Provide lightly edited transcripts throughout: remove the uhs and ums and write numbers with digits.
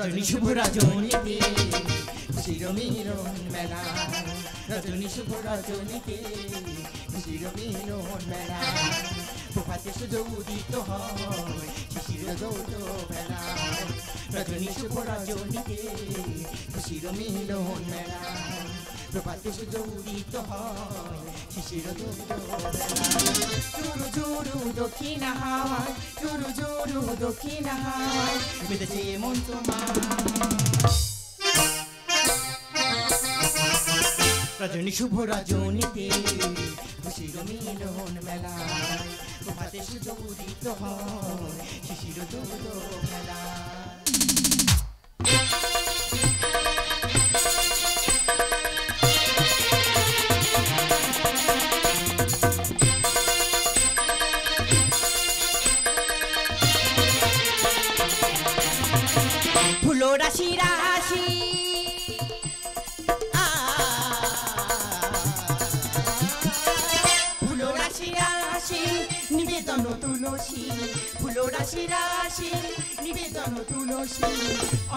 রজনী শুভ রজনীতে খুশির মিলন মেলা রজনী শুভ রজনীতে খুশির মিলন মেলা প্রভাতে সূর্য উদিত হয় শিশির দৌত বেলা রজনী শুভ রজনীতে খুশির মিলন মেলা প্রভাতে সূর্য উদিত হয় শিশির দৌত বেলা জোরু জোরু দক্ষিণ হাওয়ায় জোরু জোরু দক্ষিণ হাওয়ায় বেঁধেছে মন তোমার রজনী শুভ রজনীতে খুশির মিলন মেলায় প্রভাতে সূর্য উদিত হয় শিশির দৌত বেলা ফুলো রাশি রাশি ফুলো রাশি রাশি নিবেদন তুলসী ফুলো রাশি রাশি নিবেদন তুলসী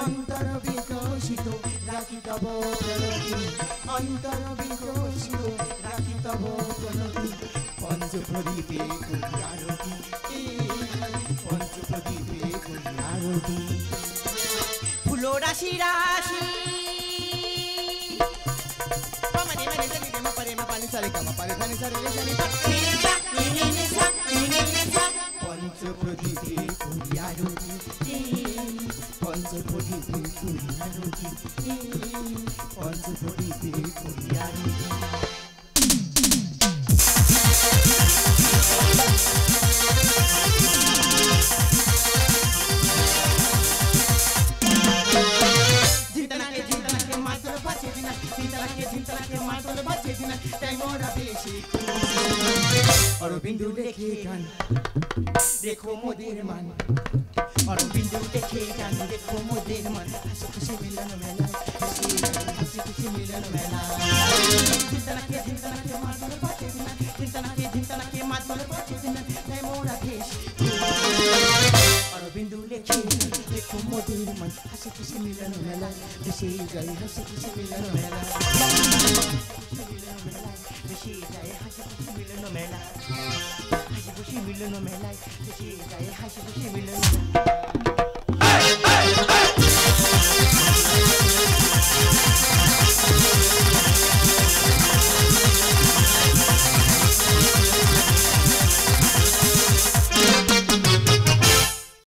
অন্তর বিকশিত রাখি তব প্রণতি অন্তর বিকশিত রাখি তব প্রণতি পঞ্চ প্রদীপে করি আরতি পঞ্চ প্রদীপে করি আরতি ফুলো রাশি রাশি পামানে মানে জানি রে মাপারে মাপানি সারে কামা পারে ধানি সারে রে জানি নিসা নিসা নিসা পঞ্চ প্রদীপে করি আরতি পঞ্চ প্রদীপে করি আরতি পঞ্চ প্রদীপে করি আরতি অরবিন্দু লেখে গান দেখো মোদের মান অরবিন্দু লেখে গান দেখো মোদের মান হাসি খুশি মিলন মেলা হাসি খুশি মিলন মেলা ঝিনতানাকে মাতল পাচ্ছে দিনা ঝিনতানাকে মাতল পাচ্ছে দিনা তাই মোরা দেশ অরবিন্দু লেখে দেখো মোদের মান হাসি খুশি মিলন মেলা দেশে যাই হাসি খুশি মিলন মেলা দেশে যাই হাসি খুশি মিলন মেলা হাসি খুশি মিলন মেলায় দেশে যাই হাসি খুশি মিলন